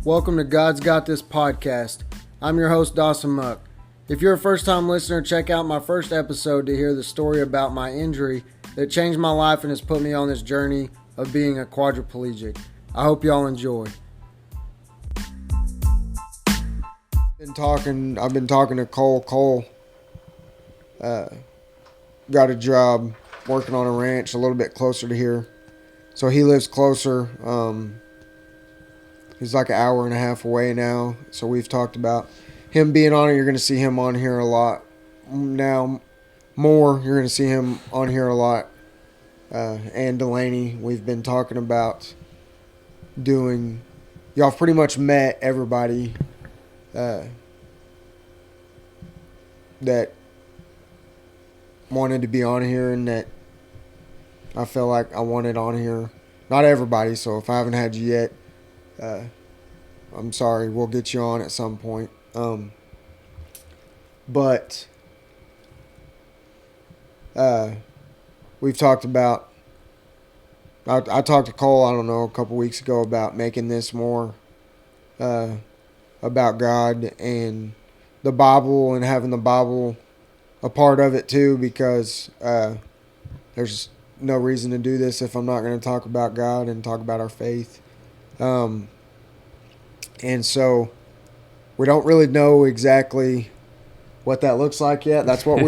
Welcome to God's Got This podcast. I'm your host, Dawson Muck. If you're a first-time listener, check out my first episode to hear the story about my injury that changed my life and has put me on this journey of being a quadriplegic. I hope y'all enjoy. I've been talking to Cole. Cole got a job working on a ranch a little bit closer to here. So he lives closer. He's like an hour and a half away now. So we've talked about him being on it. You're going to see him on here a lot now. You're going to see him on here a lot. And Delaney, we've been talking about doing. Y'all pretty much met everybody that wanted to be on here and that I felt like I wanted on here. Not everybody, so if I haven't had you yet, I'm sorry. We'll get you on at some point. But we've talked about. I talked to Cole, I don't know, a couple weeks ago about making this more about God and the Bible and having the Bible a part of it too, because there's no reason to do this if I'm not going to talk about God and talk about our faith. And so we don't really know exactly what that looks like yet. That's what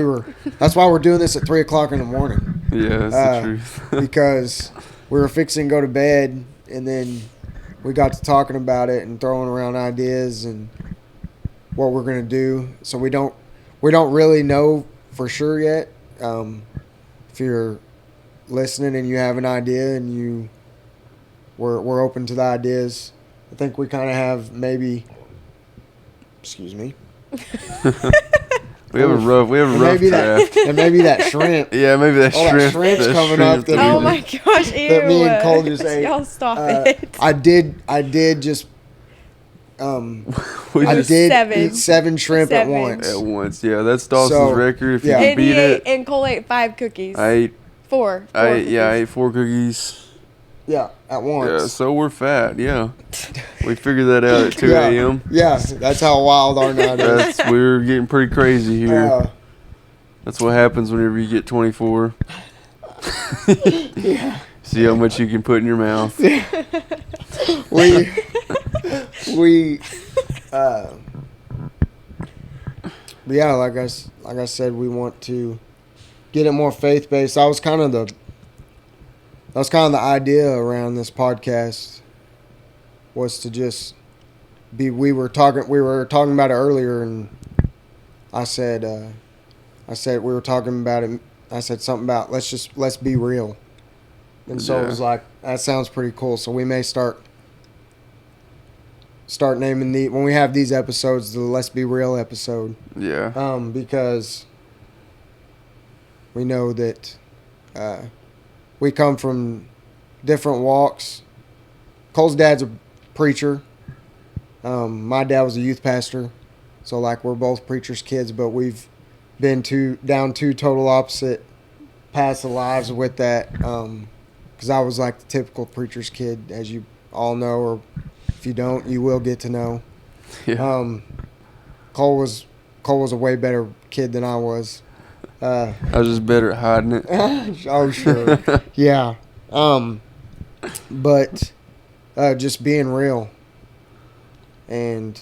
that's why we're doing this at 3:00 in the morning. Yeah, that's the truth. Because we were fixing to go to bed and then we got to talking about it and throwing around ideas and what we're going to do. So we don't really know for sure yet. If you're listening and you have an idea and we're open to the ideas. I think we kind of have maybe. Excuse me. We have a rough draft. And maybe that shrimp. Yeah, maybe that shrimp. That shrimp's coming up. Oh my gosh, ew. That me and Cole just ate. Y'all stop it. I did just. I did eat 7 shrimp at once. At once, yeah. That's Dawson's record. If you can beat it. And Cole ate 5 cookies. I ate 4. I ate 4 cookies. Yeah, at once. Yeah, so we're fat, yeah. We figured that out at 2 a.m. Yeah, that's how wild our night is. We're getting pretty crazy here. That's what happens whenever you get 24. Yeah. See how much you can put in your mouth. Yeah, like I said, we want to get it more faith based. That was kind of the idea around this podcast, was to just be. We were talking about it earlier, and I said we were talking about it. I said something about let's be real, and so it was like, that sounds pretty cool. So we may start naming when we have these episodes, the Let's Be Real episode. Yeah. Because we know that we come from different walks. Cole's dad's a preacher. My dad was a youth pastor. So, like, we're both preachers' kids, but we've been down two total opposite paths of lives with that. Because I was like the typical preacher's kid, as you all know, or if you don't, you will get to know. Yeah. Cole was a way better kid than I was. I was just better at hiding it. Oh, sure. Yeah. But just being real. And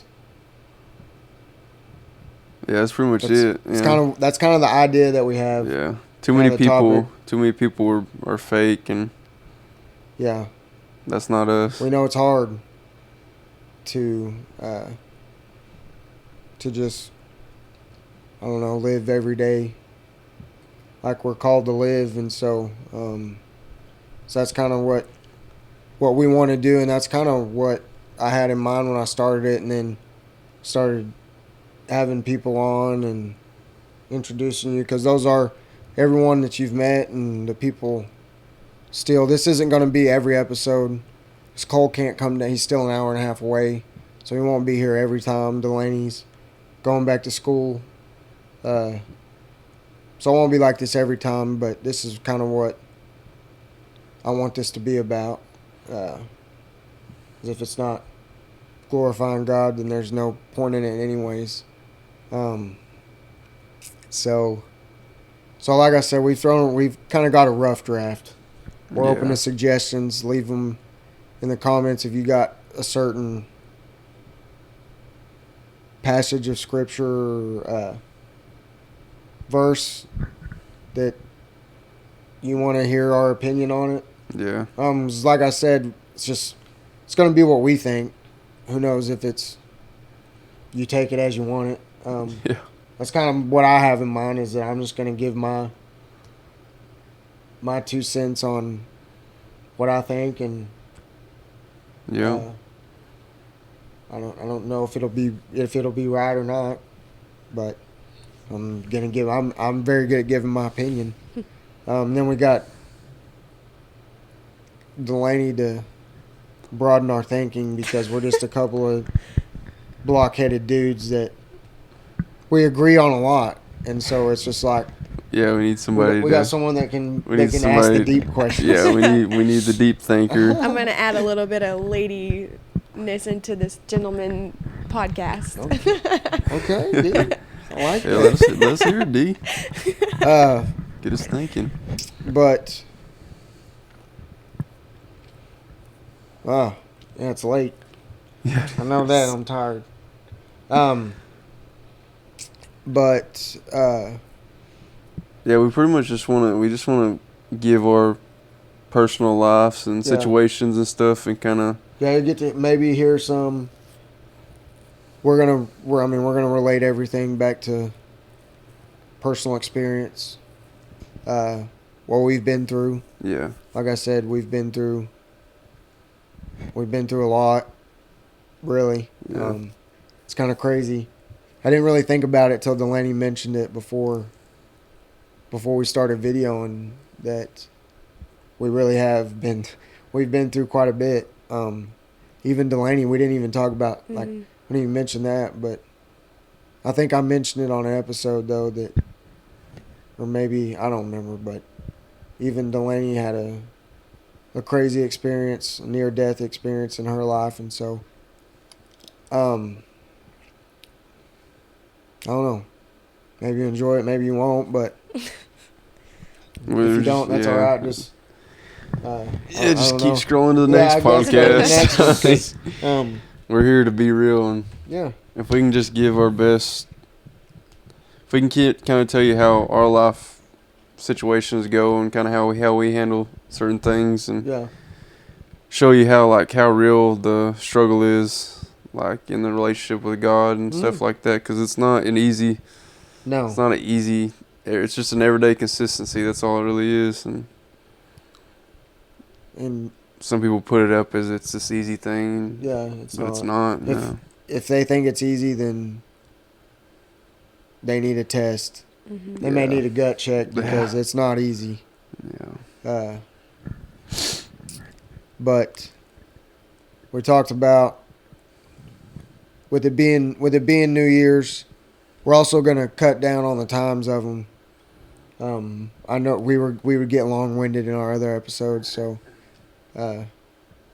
yeah, that's pretty much it. Yeah. That's kind of the idea that we have. Yeah. Too many people are fake, and yeah, that's not us. We know it's hard to just, I don't know, live every day like we're called to live. And so that's kind of what we want to do, and that's kind of what I had in mind when I started it, and then started having people on and introducing you, because those are everyone that you've met and the people. Still, this isn't going to be every episode, because Cole can't come down. He's still an hour and a half away, so he won't be here every time. Delaney's going back to school. So it won't be like this every time, but this is kind of what I want this to be about. If it's not glorifying God, then there's no point in it anyways. So like I said, we've kind of got a rough draft. We're open to suggestions. Leave them in the comments if you got a certain passage of scripture or verse that you want to hear our opinion on it. Yeah. Like I said, it's going to be what we think. Who knows if you take it as you want it. Yeah. That's kind of what I have in mind, is that I'm just going to give my 2 cents on what I think, and Yeah. I don't know if it'll be right or not, but I'm very good at giving my opinion. Then we got Delaney to broaden our thinking, because we're just a couple of blockheaded dudes that we agree on a lot, and so it's just like, Yeah, we need somebody. we got someone that can ask the somebody- deep questions. Yeah, we need the deep thinker. I'm gonna add a little bit of ladiness into this gentleman podcast. Okay, dude. I like Yeah, that. let's hear it, D. Get us thinking. But wow, yeah, it's late. Yeah. I know that. I'm tired. But Yeah, we pretty much just want to give our personal lives and Yeah. situations and stuff, and kind of yeah, you get to maybe hear some. We're gonna relate everything back to personal experience. What we've been through. yeah. Like I said, we've been through a lot. Really, Yeah. it's kind of crazy. I didn't really think about it till Delaney mentioned it before we started videoing, that we really have been. We've been through quite a bit. Even Delaney, we didn't even talk about, like, we didn't even mention that, but I think I mentioned it on an episode though, that, or maybe I don't remember, but even Delaney had a crazy experience, a near-death experience in her life, and so, I don't know. Maybe you enjoy it, maybe you won't, but if you don't, that's all right. Just Just keep know. scrolling to the Yeah, next I guess go to the next one, podcast. 'cause, We're here to be real, and yeah, if we can just give our best, if we can kind of tell you how our life situations go, and kind of how we handle certain things, and yeah, show you how real the struggle is, like in the relationship with God and stuff like that, because it's not an easy. no, It's not an easy. It's just an everyday consistency. That's all it really is, and some people put it up as it's this easy thing. yeah, But it's not. If, No. if they think it's easy, then they need a test. They may Yeah. need a gut check, because it's not easy. Yeah. But we talked about, with it being New Year's, we're also going to cut down on the times of them. I know we would get long-winded in our other episodes, so we're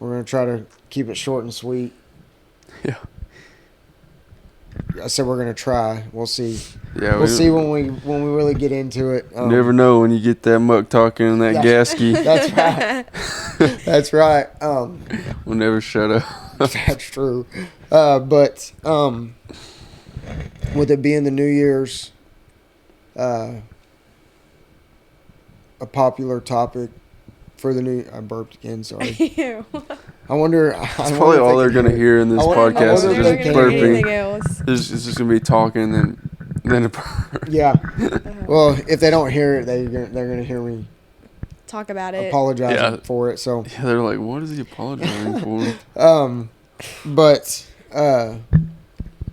going to try to keep it short and sweet. Yeah. I said we're going to try. We'll see. Yeah. We'll see when we really get into it. You never know when you get that muck talking and that Yeah. gasky. That's right. That's right. We'll never shut up. That's true. But with it being the New Year's, a popular topic for the new. I burped again. Sorry. Ew. I wonder. That's probably all they're gonna hear in this I wonder- I podcast wonder is if just they can hear hear anything burping. else. It's just gonna be talking and then a burp. Yeah. Well, if they don't hear it, they're gonna hear me Talk about it. apologizing Yeah. for it. So. Yeah, they're like, what is he apologizing for? But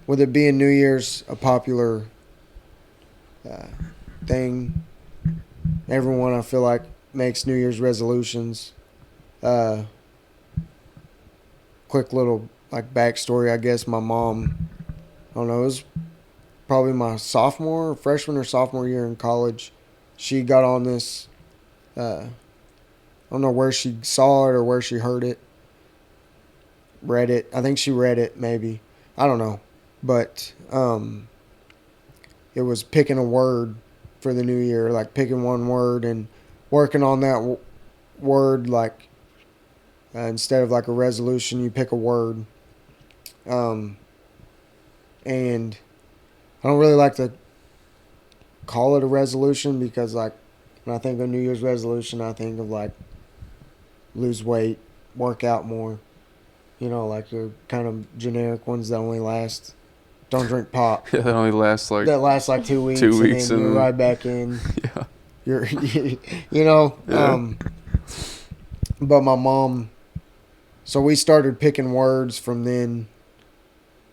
with it being New Year's a popular thing, everyone I feel like makes New Year's resolutions. Quick little like backstory, I guess. My mom, I don't know, it was probably my freshman or sophomore year in college. She got on this. I don't know where she saw it or where she heard it. read it. I think she read it, maybe. I don't know. But it was picking a word for the new year, like picking one word and working on that word, like instead of like a resolution, you pick a word. And I don't really like to call it a resolution because, like, when I think of New Year's resolution, I think of like lose weight, work out more. You know, like the kind of generic ones that only last. Don't drink pop. Yeah, that only lasts like That lasts like 2 weeks. 2 weeks and then you're and- right back in. yeah. You're, you know. Yeah. But my mom. So we started picking words from then.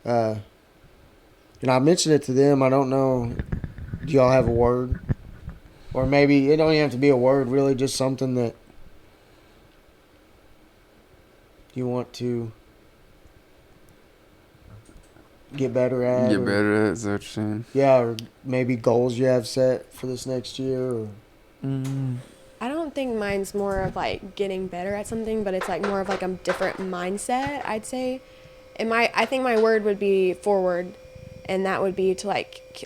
I mentioned it to them. I don't know. Do y'all have a word? Or maybe it don't even have to be a word. Really, just something that you want to get better at. Get or- better at it, is that what you're saying? Yeah, or maybe goals you have set for this next year. Or, I don't think mine's more of like getting better at something, but it's like more of like a different mindset, I'd say. I think my word would be forward, and that would be to like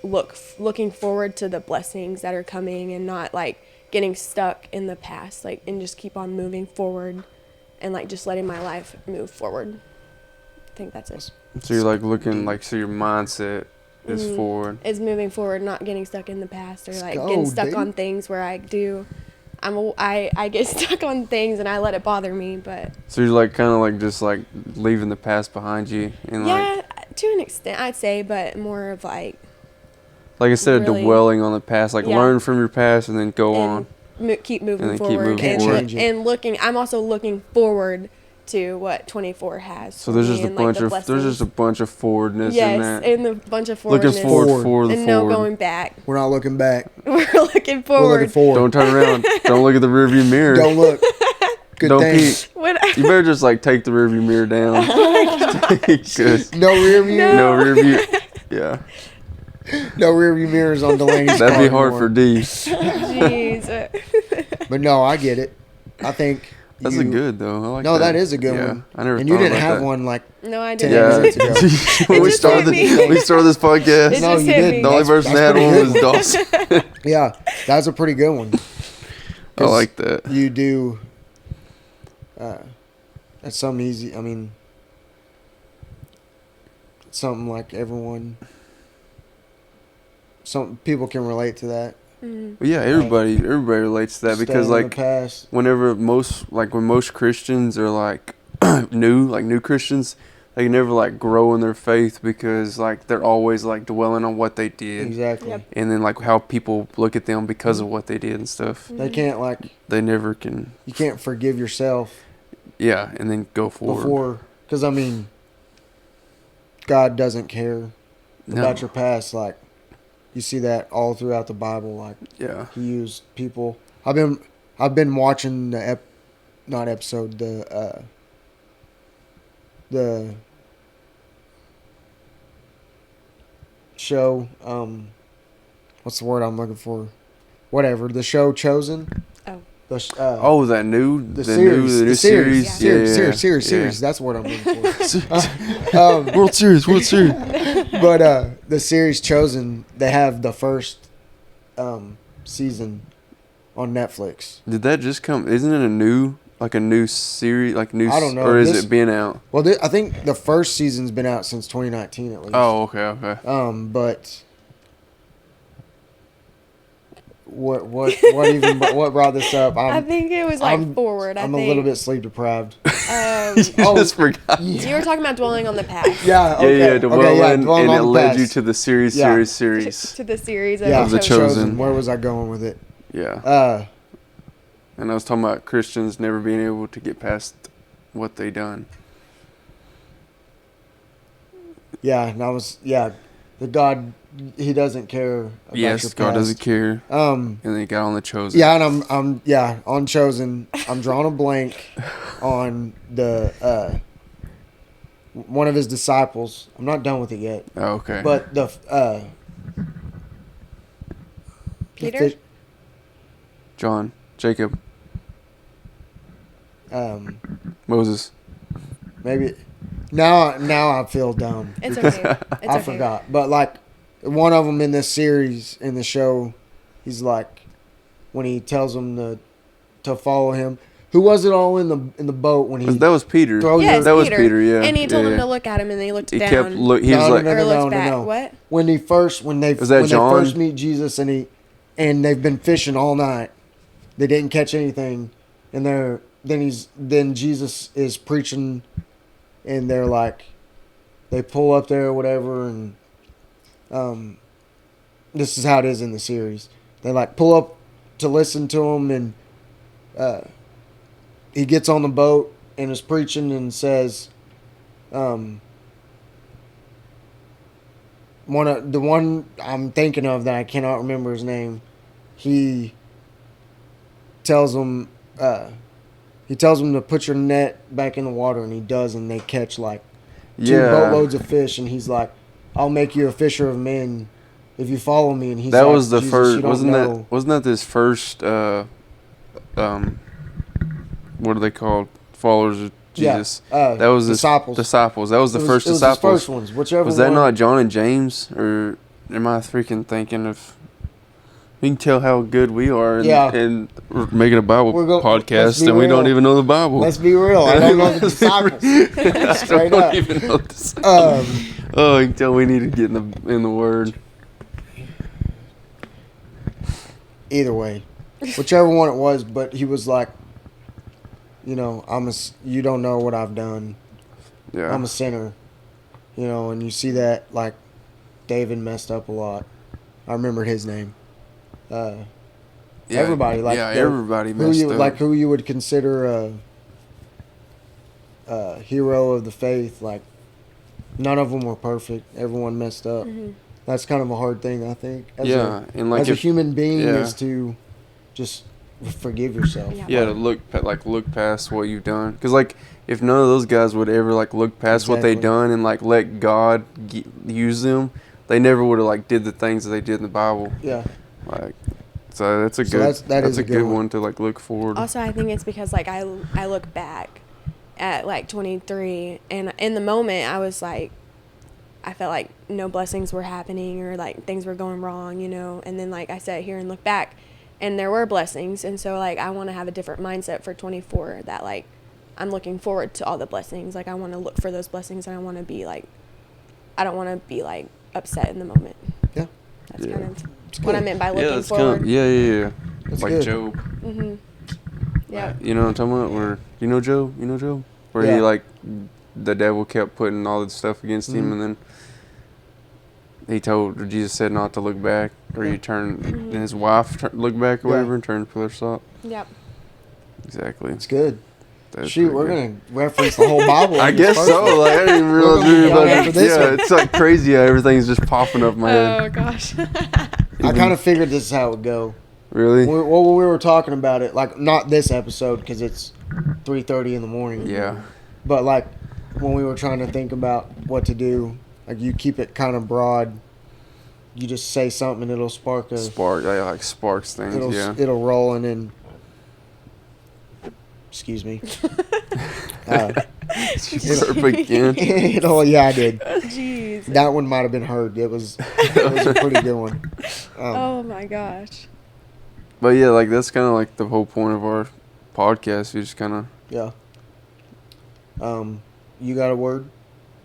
looking forward to the blessings that are coming and not like getting stuck in the past, like, and just keep on moving forward and like just letting my life move forward. I think that's it. So you're like looking like, so your mindset is Mhm. forward. Is moving forward, not getting stuck in the past or Let's like go, getting stuck dude. on things where I get stuck on things and I let it bother me, but So you're like kind of like just like leaving the past behind you and yeah, to an extent I'd say, but more of like like instead really- of dwelling on the past, like Yeah. learn from your past and then go on. keep moving And then keep forward moving and, forward. look, and looking. I'm also looking forward to what 24 has. So for there's me just a and, like, bunch the of there's blessings. just a bunch of forwardness in yes, that. and a bunch of Looking forwardness forward for the and no forward. going back. we're not looking back. We're looking We're forward. looking forward. Don't turn around. Don't look at the rearview mirror. Don't look. Good Don't thing. peek. What? You better just like take the rearview mirror down. Good. No rear view. No. No rearview. Yeah, No rear view mirrors on Delaney's that'd car be hard anymore. for D. Jeez. But no, I get it. I think That's a good though. I like No, that is a good yeah, one. I never. And you thought didn't about have that. one like No, I 10 didn't. minutes ago. when we just started, hit me. we started this podcast. It No, just you hit didn't. me. The only person that had pretty one good was Dawson. Yeah, that's a pretty good one. I like that. You do. That's something easy. I mean, something like everyone. Some people can relate to that. Mhm. But yeah, everybody relates to that because Staying in like the past. whenever when most Christians are like new Christians, they can never like grow in their faith because like they're always like dwelling on what they did Exactly. Yep. and then like how people look at them because of what they did and stuff. They can't like They never can. you can't forgive yourself Yeah, and then go forward. before, because I mean, God doesn't care No. about your past. Like you see that all throughout the Bible. Like Yeah. He used people. I've been watching the the show. What's the word I'm looking for? Whatever, the show Chosen. Oh. Oh, that new the new series, series. Yeah, series. That's what I'm looking for. World Series. But the series Chosen, they have the first season on Netflix. Did that just come? Isn't it a new series? Like new? I don't know. Or is This- it been out? Well, I think the first season's been out since 2019 at least. Oh, okay. But what even what brought this up? I think it was like I'm- forward. I'm I a think. little bit sleep deprived. Um, You Oh, just forgot. you were talking about dwelling on the past. Yeah. Okay. Yeah, dwelling, dwelling and on it the led past. you to the series. Yeah. To the series of Yeah, Of the Chosen. Chosen. Where was I going with it? Yeah. And I was talking about Christians never being able to get past what they done. Yeah, and I was the God, He doesn't care about Yes, your God past. doesn't care. Um. And then he got on the Chosen. Yeah, and I'm on Chosen. I'm drawing a blank on the one of his disciples. I'm not done with it yet. Oh, okay. But the Peter? John, Jacob, um Moses. maybe now I feel dumb. It's okay. It's I okay. forgot. But like one of them in this series in the show, he's like when he tells them to follow him. Who was it all in the boat when he That was Peter. throw Yes, that was Peter. Peter, yeah. And he told yeah, him yeah. to look at him, and they looked He down. kept look. He was No, like, no, or looked no, back. no. What? when they Was that when they John? first meet Jesus and they've been fishing all night, they didn't catch anything, and then Jesus is preaching, and they're like, they pull up there or whatever, and this is how it is in the series. They like pull up to listen to him, and he gets on the boat and is preaching and says, the one I'm thinking of that I cannot remember his name, he tells them to put your net back in the water, and he does, and they catch like two yeah. boatloads of fish, and he's like, I'll make you a fisher of men if you follow me. And he's That like, was the Jesus, first. you don't know. Wasn't that his first? What are they called? Followers of Jesus. Yeah, that was his disciples. Disciples. That was the first It was disciples. his first ones, whichever Was that one. not John and James, or am I freaking thinking of? We can tell how good we are, and we're making a Bible Let's podcast, be and we don't real. even know the Bible. Let's be real. I don't know the disciples. I Straight don't up. even know the disciples. Oh, you can tell we need to get in the Word. Either way, whichever one it was, but he was like, you don't know what I've done. Yeah. I'm a sinner, and you see that like David messed up a lot. I remember his name. Everybody everybody messed up. who you would consider a hero of the faith. Like none of them were perfect. Everyone messed up. Mm-hmm. That's kind of a hard thing, I think. and like as a human being, yeah. is to just forgive yourself. Yeah. to look past what you've done, because like if none of those guys would ever like look past what they Exactly. done and like let God use them, they never would have like did the things that they did in the Bible. Yeah. Like, so that's a So good. that is a a good good one. one to like look forward. Also, I think it's because like I look back at like 23, and in the moment I was like, I felt like no blessings were happening or like things were going wrong, and then like I sat here and look back, and there were blessings, and so like I want to have a different mindset for 24, that like I'm looking forward to all the blessings. Like I want to look for those blessings, and I want to be like, I don't want to be like upset in the moment. Yeah. That's Yeah. kind of It's what I good. meant by Yeah, looking that's forward. kind of, yeah. That's Like good. Job. Mm-hmm. Yeah. You know what I'm talking about? Where you know Job? Where he Yeah. like the devil kept putting all this stuff against him, Mhm. and then Jesus said not to look back, or you turn, and his wife looked back or Yeah. whatever and turned to pillar of salt. Yep. Exactly. It's good. That's Shoot, pretty we're good. gonna reference the whole Bible. I in this guess first so. one. Like I didn't even We're realize gonna be we were done about after to. this Yeah, one. it's like crazy how everything's just popping up in my head. Oh gosh. I kind of figured this is how it would go. Really? When we were talking about it, like not this episode because it's 3:30 in the morning. Yeah. But like when we were trying to think about what to do, like you keep it kind of broad. You just say something and it'll spark a. Like sparks things. Yeah. It'll roll and then. Excuse me. Perfect again. I did. Jeez. That one might have been heard. It was a pretty good one. Oh my gosh. But yeah, like that's kind of like the whole point of our podcast. We just kind of. Yeah. You got a word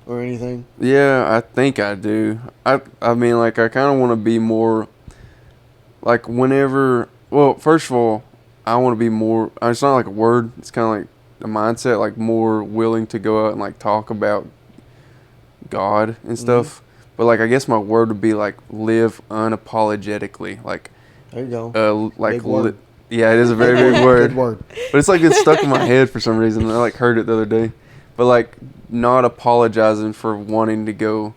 or anything? Yeah, I think I do. I mean, like, I kind of want to be more, like, whenever, well, first of all, I want to be more, it's not like a word, it's kind of like a mindset, like, more willing to go out and, like, talk about God and stuff. But, like, I guess my word would be, like, live unapologetically. Like, There you go. like, Big word. yeah, it is a very big word. Good word. But it's like it's stuck in my head for some reason. I like heard it the other day. But like not apologizing for wanting to go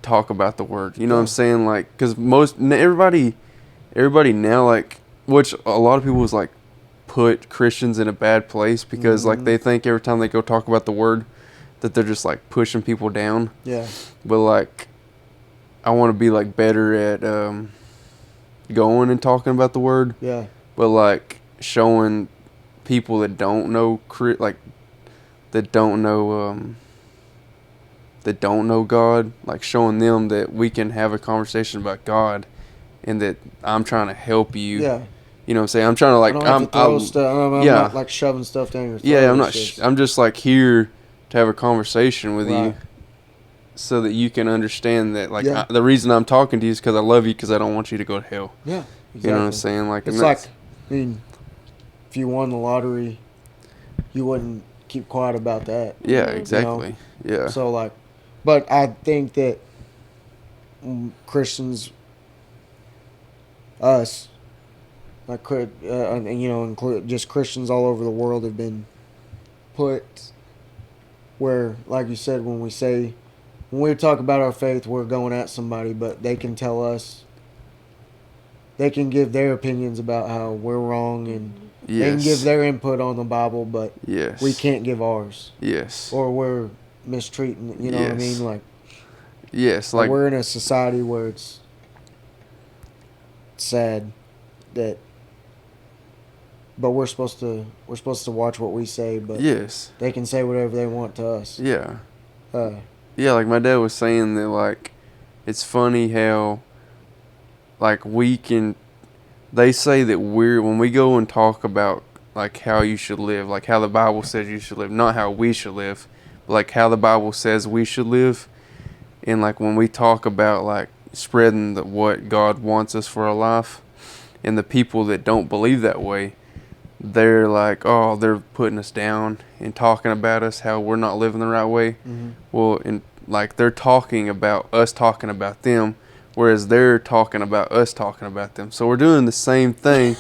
talk about the word. You know what I'm saying? Like, because everybody now, like, which a lot of people is like put Christians in a bad place because like they think every time they go talk about the word that they're just like pushing people down. Yeah. But like I want to be like better at going and talking about the word. Yeah. But like showing people that don't know like that don't know God, like showing them that we can have a conversation about God, and that I'm trying to help you. Yeah. You know what I'm saying? I'm trying to like I don't have to throw stuff. I'm yeah. not like shoving stuff down your throat. Yeah, I'm not. It's just- I'm just like here to have a conversation with you, Right. so that you can understand that. Like Yeah. the reason I'm talking to you is because I love you, because I don't want you to go to hell. Yeah. Exactly. You know what I'm saying? Like, It's and like, that's- I mean, if you won the lottery, you wouldn't keep quiet about that. yeah, Mhm. exactly. Yeah. So like, but I think that Christians, us, like could include just Christians all over the world have been put where, like you said, when we talk about our faith, we're going at somebody, but they can tell us. They can give their opinions about how we're wrong, and they can Yes. give their input on the Bible, but Yes. we can't give ours, Yes. or we're mistreating. You know what I Yes. mean? Like, Yes. like Like. we're in a society where it's sad that, but we're supposed to watch what we say, but Yes. they can say whatever they want to us. Yeah. Uh, Yeah. Like my dad was saying that, like, it's funny how, like, they say that when we go and talk about, like, how you should live, like how the Bible says you should live, not how we should live, but like how the Bible says we should live. And like when we talk about like spreading what God wants us for our life, and the people that don't believe that way, they're like, oh, they're putting us down and talking about us, how we're not living the right way. mhm. Well, and like they're talking about us talking about them, whereas they're talking about us talking about them. So we're doing the same thing.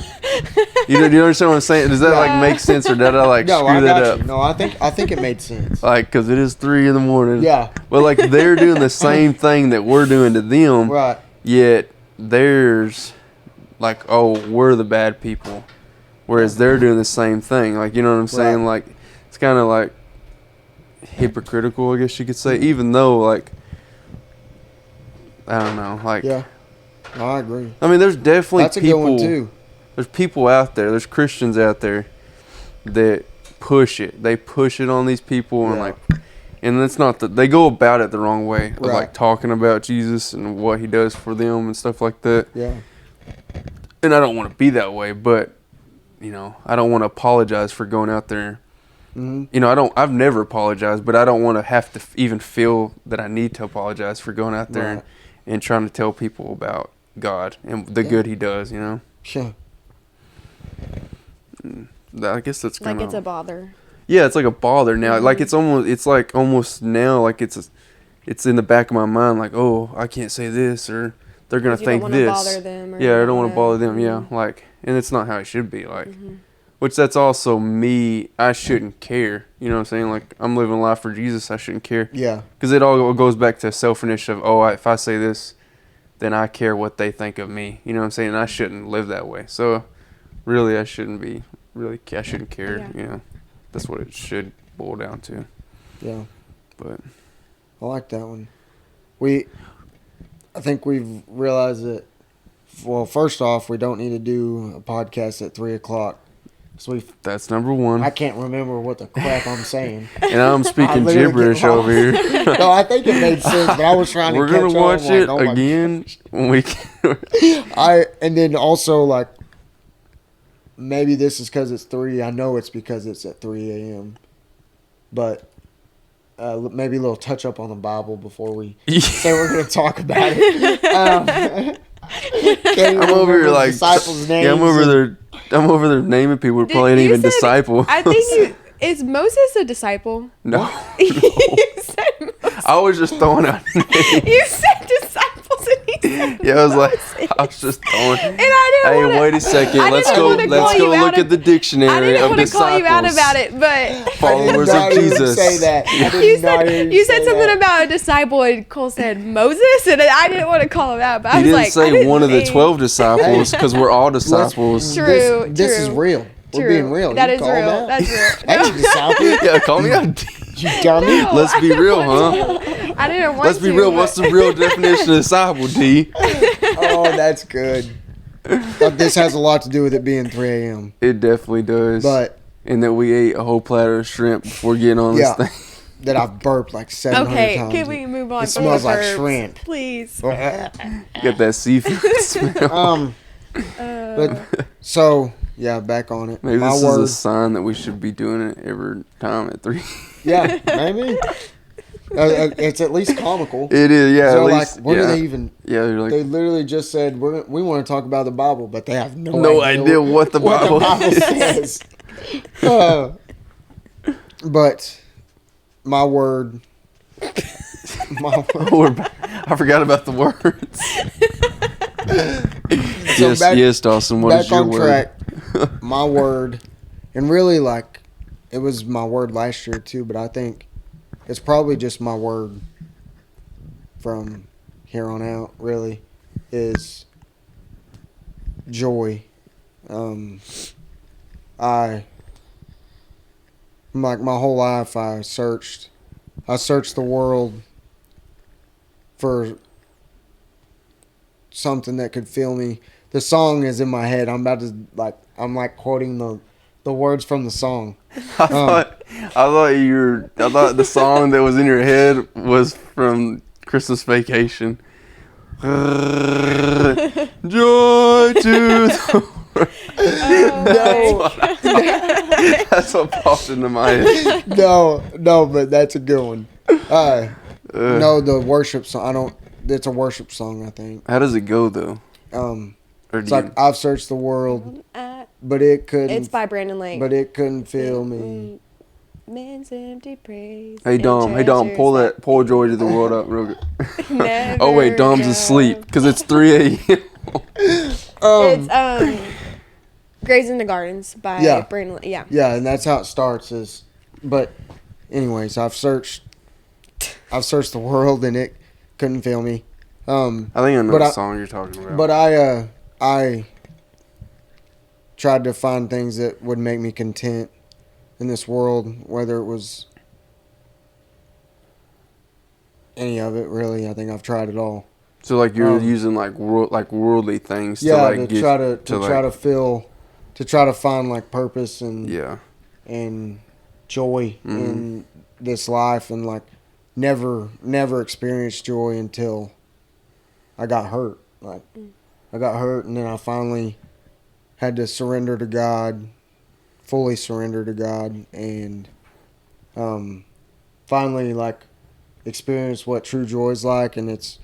Do you understand what I'm saying? Does that like make sense, or did I like No, screw I that got up? you. No, I think it made sense. Like, because it is 3 a.m. Yeah. But like they're doing the same thing that we're doing to them, Right. yet there's like, oh, we're the bad people, whereas they're doing the same thing. Like, you know what I'm saying? Right. Like, it's kind of like hypocritical, I guess you could say, even though like, I don't know, like, Yeah. No, I agree. I mean, there's definitely That's a people. good one too. There's people out there. There's Christians out there that push it. They push it on these people, and Yeah. like, and it's not that they go about it the wrong way of Right. like talking about Jesus and what He does for them and stuff like that. Yeah. And I don't want to be that way, but you know, I don't want to apologize for going out there. Hmm. You know, I've never apologized, but I don't want to have to even feel that I need to apologize for going out there Right. and trying to tell people about God and the Yeah. good He does. You know. Sure. I guess that's kind Like of it's a bother. yeah, it's like a bother now. Mhm. Like it's almost now like it's in the back of my mind. Like, oh, I can't say this, or they're gonna 'Cause you don't think wanna this. bother them, or Yeah, you I don't want to bother them. Yeah, Mhm. like, and it's not how it should be. Like, Mhm. which that's also me. I shouldn't care. You know what I'm saying? Like, I'm living life for Jesus. I shouldn't care, Yeah. because it all goes back to selfishness of, oh, if I say this, then I care what they think of me. You know what I'm saying? And I shouldn't live that way. So really, I shouldn't be. Really, I shouldn't care. Yeah. You know, that's what it should boil down to. Yeah. But I like that one. I think we've realized that. Well, first off, we don't need to do a podcast at 3:00. So that's number one. I can't remember what the crap I'm saying. And I'm speaking literally get gibberish over here. No, I think it made sense, but I was trying to. We're catch gonna on, watch like, it oh my again when we can. And then also like, maybe this is because it's 3. I know it's because it's at 3 a.m. But maybe a little touch up on the Bible before we say we're going to talk about it. I'm over here like disciples' names. yeah, I'm over there naming people who Did- probably ain't you even said- disciple. I think is Moses a disciple? No, You said Moses. I was just throwing out names. You said disciples, and he said Yeah, I was like, Moses. I was just throwing. And I didn't Hey, wanna, wait a second. I Let's didn't go. wanna Let's call go you out look of- at the I dictionary didn't of want to disciples. call you out about it, but Followers I of did not even Jesus. say that. I did you not said even you say said something that. about a disciple, and Cole said Moses, and I didn't want to call him out, but I He was didn't like, I say didn't one of the think- 12 disciples because we're all disciples. True, This is true. real. We're True. being real. That You is call real. that? That's real. That's a disciple. Yeah, call me out. You dummy. No, Let's I be didn't real, want huh? to. I didn't want Let's be to, real. but- What's the real definition of disciple, D? Oh, that's good. But this has a lot to do with it being 3 a.m. It definitely does. But and that we ate a whole platter of shrimp before getting on Yeah. this thing. That I've burped like 700 Okay, times. can we move on? It from smells the like burps, shrimp. Please. Got that seafood smell. But so yeah, back on it. Maybe My this word. is a sign that we should be doing it every time at 3. Yeah, maybe. It's at least comical. It is, yeah. So At like, least, what yeah. do they even? Yeah, they're like, They literally just said we want to talk about the Bible, but they have no idea what the Bible is. says. Uh, but my word. My word. I forgot about the words. So yes, back- yes, Dawson. What is Back your on word? track. My word, and really like, it was my word last year too. But I think it's probably just my word from here on out. Really, is joy. I like my whole life. I searched the world for something that could fill me. The song is in my head. I'm like quoting the words from the song. I thought the song that was in your head was from Christmas Vacation. Joy to the That's what popped into my head. No, but that's a good one. No, the worship song. It's a worship song, I think. How does it go though? Or It's do like I've searched the world, but it couldn't. It's by Brandon Lake. But it couldn't fill me. Man's empty praise. Hey Dom, pull Joy to the World up real good. Never Oh wait, Dom's go. asleep because it's 3 a.m. It's Graves in the Gardens by Yeah. Brandon Lake. Yeah. Yeah, and that's how it starts. But anyways, I've searched the world and it couldn't fill me. I think I know But the I- song you're talking about. But I tried to find things that would make me content in this world, whether it was any of it. Really, I think I've tried it all. So like you're using like worldly things to like to get try to try to find like purpose and yeah. and joy in this life, and like never experienced joy until I got hurt. Like I got hurt, and then I finally had to surrender to God, fully surrender to God, and finally like experience what true joy is like. And it's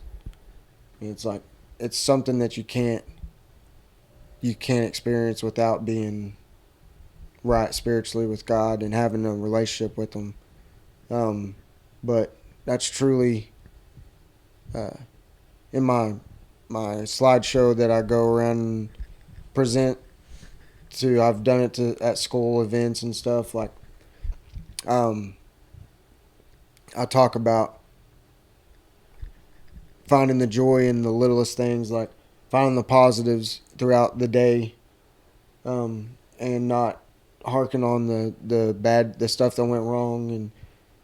like it's something that you can't experience without being right spiritually with God and having a relationship with Him. But that's truly in my slideshow that I go around and present to. I've done it at school events and stuff. Like I talk about finding the joy in the littlest things, like finding the positives throughout the day, and not harking on the stuff that went wrong,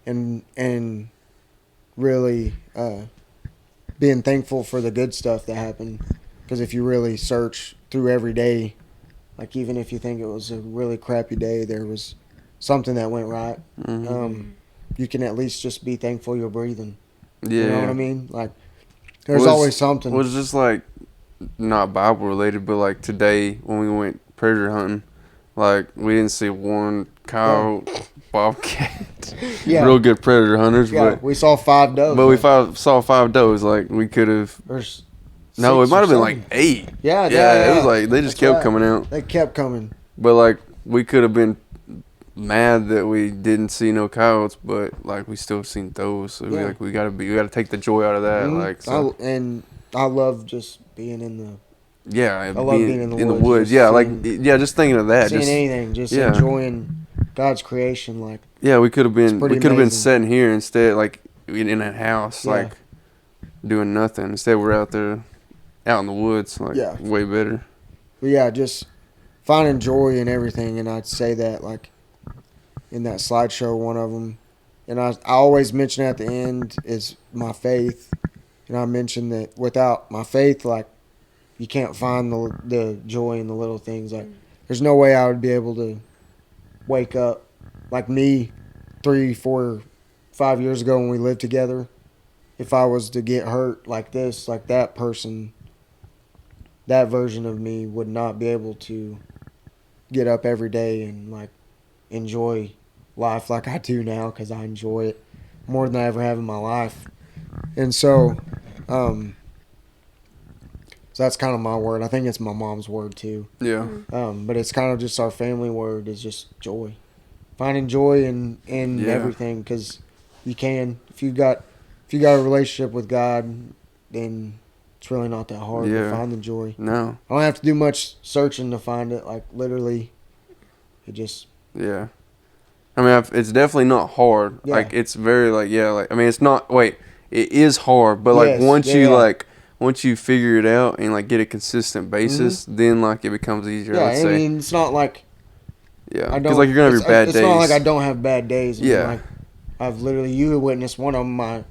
and really being thankful for the good stuff that happened. Because if you really search through every day, like even if you think it was a really crappy day, there was something that went right. You can at least just be thankful you're breathing. Yeah. You know what I mean? Like there's always something. It was just like not Bible related, but like today when we went predator hunting, like we didn't see one cow, bobcat. Yeah. Real good predator hunters, Yeah, but we saw 5 does. we saw 5 does. Like we could have. There's No, it 6 might or have been 7. like 8. Yeah, It was like they just That's kept right. coming out. They kept coming. But like we could have been mad that we didn't see no coyotes, but like we still seen those. So Yeah. we gotta take the joy out of that. Mhm. Like so, I love just being in the yeah, love being in the woods, woods. just Yeah, like seeing- just thinking of that. seeing Just anything, just yeah. enjoying God's creation. Like yeah, we could have been pretty been amazing. sitting here instead, like in a house, Yeah. like doing nothing. Instead, we're out there, out in the woods, like Yeah. way better. But yeah, just finding joy in everything. And I'd say that like in that slideshow, one of them, and I always mention at the end is my faith. And I mentioned that without my faith, like you can't find the joy in the little things. Like there's no way I would be able to wake up like me 3, 4, 5 years ago when we lived together. If I was to get hurt like this, like that person, that version of me would not be able to get up every day and like enjoy life like I do now, because I enjoy it more than I ever have in my life. And so, so that's kind of my word. I think it's my mom's word too. Yeah. But it's kind of just our family word is just joy. Finding joy in Yeah. everything, because you can. If you got a relationship with God, then it's really not that hard Yeah. to find the joy. No. I don't have to do much searching to find it. Like literally, it just Yeah. I mean, it's definitely not hard. Yeah. Like, it's very, like, yeah, like, I mean, it's not, wait, it is hard, but, like, Yes, once yeah, you, yeah. like, once you figure it out and, like, get a consistent basis, then, like, it becomes easier, yeah. let's I say. mean, it's not like Yeah. I don't. Because, like, you're going to have your bad it's days. not like I don't have bad days. I mean, Yeah. like I've literally, you witnessed one of them. I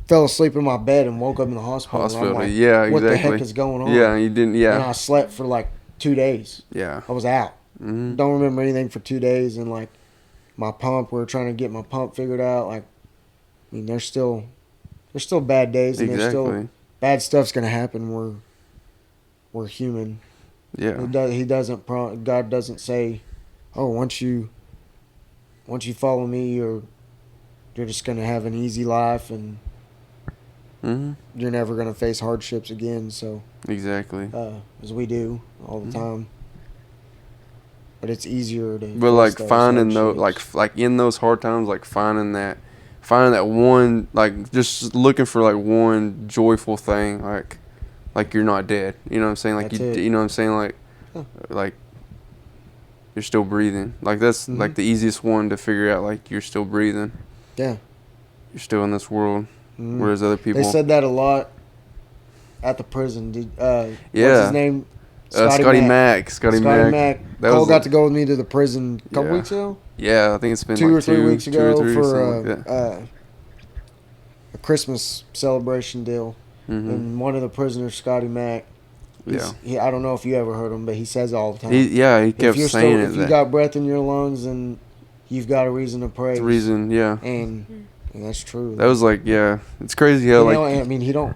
fell asleep in my bed and woke up in the hospital. And Hospital. I'm like, Yeah, what exactly. the heck is going on? Yeah, you didn't, And I yeah. slept for like 2 days. Yeah. I was out. Mm-hmm. Don't remember anything for 2 days. And like my pump, we were trying to get my pump figured out. Like, I mean, there's still bad days, and there's still Exactly. bad stuff's gonna happen. We're human. Yeah. He doesn't. God doesn't say, "Oh, once you follow me, you're just gonna have an easy life and Mm-hmm. you're never gonna face hardships again." So, Exactly. as we do all the time, but it's easier to. But face like those finding those, hardships. like in those hard times, like finding that one, like just looking for like one joyful thing, like you're not dead. You know what I'm saying? Like That's it. you know what I'm saying? Like, Yeah. like you're still breathing. Like that's Mhm. like the easiest one to figure out. Like you're still breathing. Yeah. You're still in this world, Mhm. whereas other people. They said that a lot at the prison. What's Yeah. his name? Scotty Mack. Scotty Mack. That Cole was got like- to go with me to the prison a couple Yeah. weeks ago. Yeah, I think it's been 2 like or 3 weeks 2 ago or 3 for something like that. a Christmas celebration deal. Mhm. And one of the prisoners, Scotty Mack, Yeah. I don't know if you ever heard him, but he says it all the time. He kept saying if you got breath in your lungs, then you've got a reason to praise. the reason, yeah. And that's true. That was like, yeah, it's crazy how You know, like I mean, he don't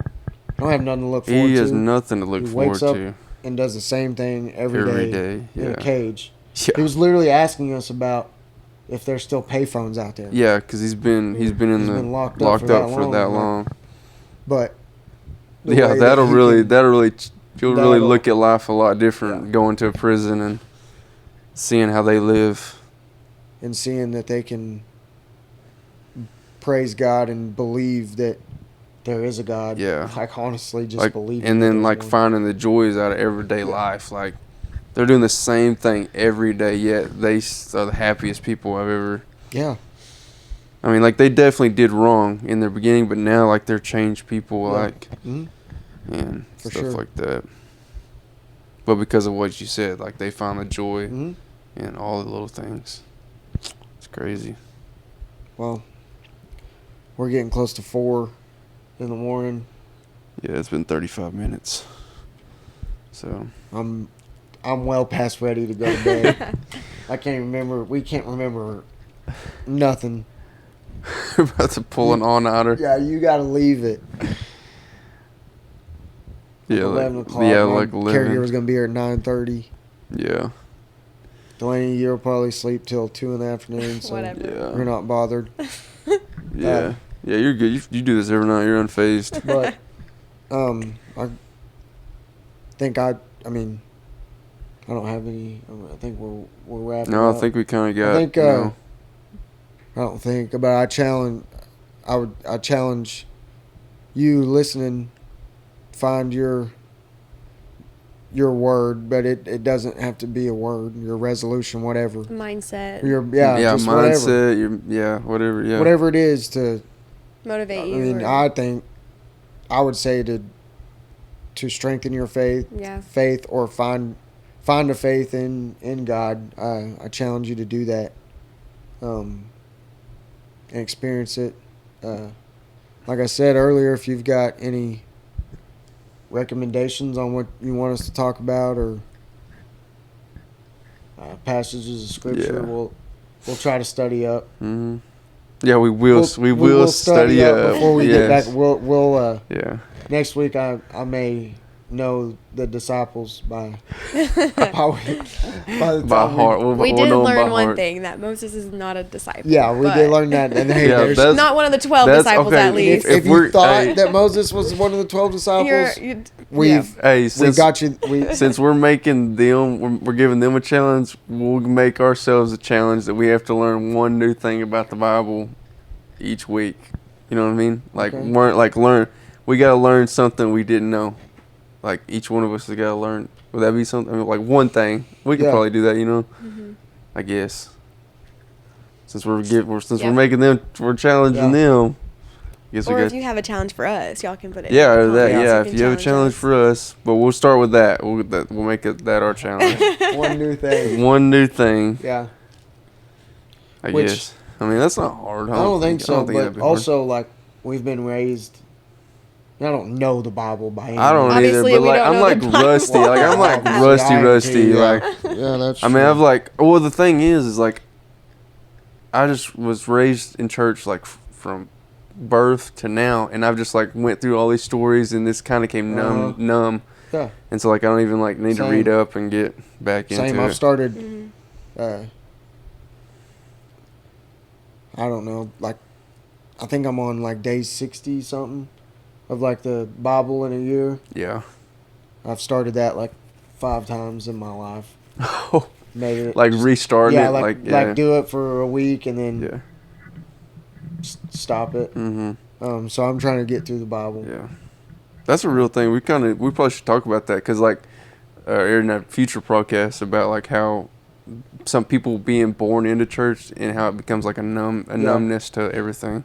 have nothing to look forward he has to, nothing to look He forward wakes up to and does the same thing every day. in a Yeah, cage. yeah, He was literally asking us about if there's still payphones out there. yeah, because he's been in He's the been locked up for that long, long. But the Yeah, way that'll that he really can- you'll really that'll- look at life a lot different Yeah. going to a prison and seeing how they live. and seeing that they can praise God and believe that there is a God. Yeah. Like honestly, just Like, believe. and then like fine. finding the joys out of everyday life. Like they're doing the same thing every day, yet they are the happiest people I've ever. Yeah. I mean, like they definitely did wrong in the beginning, but now like they're changed people, Yeah. like Mhm. and For stuff sure. like that. But because of what you said, like they found the joy Mhm. in all the little things. It's crazy. Well, we're getting close to 4 in the morning. Yeah, it's been 35 minutes. So I'm well past ready to go to bed. I can't remember. We can't remember nothing. we're about to pull an all-nighter. Yeah, you got to leave it. Yeah, 11 like, o'clock. yeah, My like caregiver's 11. gonna be here at 9:30. Yeah, Delaney, you'll probably sleep till 2 in the afternoon. So Whatever. We're yeah, not bothered. yeah, yeah. You're good. You do this every night. You're unfazed. But I think I mean, I don't have any. I think we're wrapping No, up. I think we kind of got. I think you know, I don't think, but I challenge you listening. Find your word, but it doesn't have to be a word. Your resolution, whatever. Mindset. Just mindset. Whatever. Yeah, whatever it is to. Motivate I you. mean, or- I think I would say to strengthen your faith, yeah. or find a faith in God. I challenge you to do that, and experience it. Like I said earlier, if you've got any recommendations on what you want us to talk about, or passages of scripture. Yeah. We'll try to study up. Hmm. Yeah, we will study up before we get back. We'll Yeah. next week. I may know the disciples by the time By heart. We We'll did know 'em by learn one heart. thing, that Moses is not a disciple. Yeah, we but did learn that. And hey, Yeah, there's, that's- Not one of the 12 That's- disciples, okay, at least. if if you we're- thought hey. that Moses was one of the 12 disciples, we've Hey, we since got you. since we're making them, we're giving them a challenge. We'll make ourselves a challenge that we have to learn one new thing about the Bible each week. You know what I mean? Like Okay. learn. We gotta learn something we didn't know. Like each one of us has gotta learn. Would that be something? I mean, like one thing? We could Yeah. probably do that. You know? Mm-hmm. I guess. Since we're Yeah. making them, we're challenging them. I guess Or we if got. you have a challenge for us, y'all can put it. Yeah, in or the that. comments. Yeah, You if can you have a challenge us. for us, but we'll start with that. We'll make that our challenge. one new thing. One new thing, Yeah, I Which- guess. I mean, that's not hard. I don't think so. that'd But be hard. also, like, we've been raised. I don't know the Bible by any I don't means. Obviously, either. But we like, don't I'm know like the Bible. rusty. Like I'm like Obviously, I am rusty. too, yeah. Like Yeah, that's. I mean, true. I've like. Well, the thing is like, I just was raised in church like from birth to now, and I've just like went through all these stories, and this kind of came numb. Yeah. And so like I don't even like need to Same. read up and get back Same. into I've it. started. Mhm. I don't know. Like, I think I'm on like day 60 something of like the Bible in a year. Yeah. I've started that like 5 times in my life. Made it Like restarting yeah, it. like Yeah. do it for a week and then Yeah. stop it. Mm-hmm. So I'm trying to get through the Bible. Yeah, that's a real thing. We probably should talk about that because like in a future podcast about like how some people being born into church and how it becomes like a numbness to everything.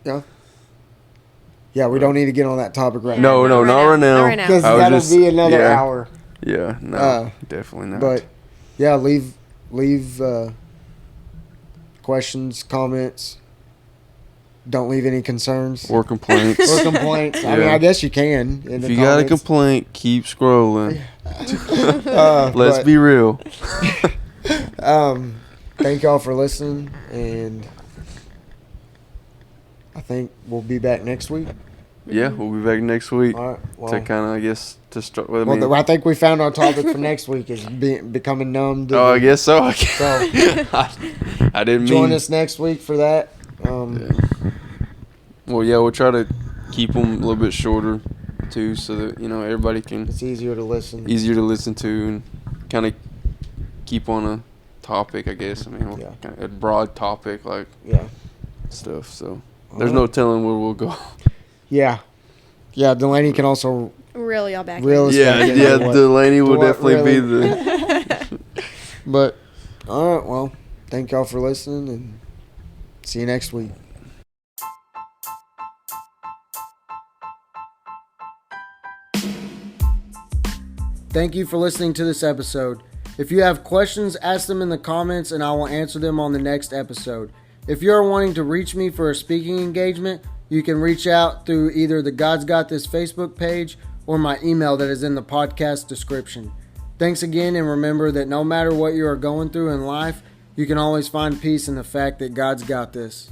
Yeah, we don't need to get on that topic right No, now. not right now. Not right now. Because I was that'll just- be another yeah. hour. Yeah, no, definitely not. But yeah, leave questions, comments. Don't leave any concerns or complaints. or complaints. I mean, Yeah. I guess you can. In If the you got a comments. complaint, keep scrolling. Let's But, be real. Thank y'all for listening, and I think we'll be back next week. Yeah, we'll be back next week All right. Well, to kind of, I guess, to start with. I think we found our topic for next week is becoming numb. To I the- guess so. So I didn't join mean. us next week for that. Well, yeah, we'll try to keep them a little bit shorter too, so that everybody can It's easier to listen. easier to listen to and kind of keep on a topic. I guess. I mean, Yeah. kind of a broad topic like Yeah. stuff. So there's no telling where we'll go. Yeah. Yeah. Delaney can also Reel y'all back. reel us Yeah, back in yeah. to what- Delaney will what definitely be really- the. But all right. Well, thank y'all for listening, and see you next week. Thank you for listening to this episode. If you have questions, ask them in the comments and I will answer them on the next episode. If you are wanting to reach me for a speaking engagement, you can reach out through either the God's Got This Facebook page or my email that is in the podcast description. Thanks again, and remember that no matter what you are going through in life, you can always find peace in the fact that God's got this.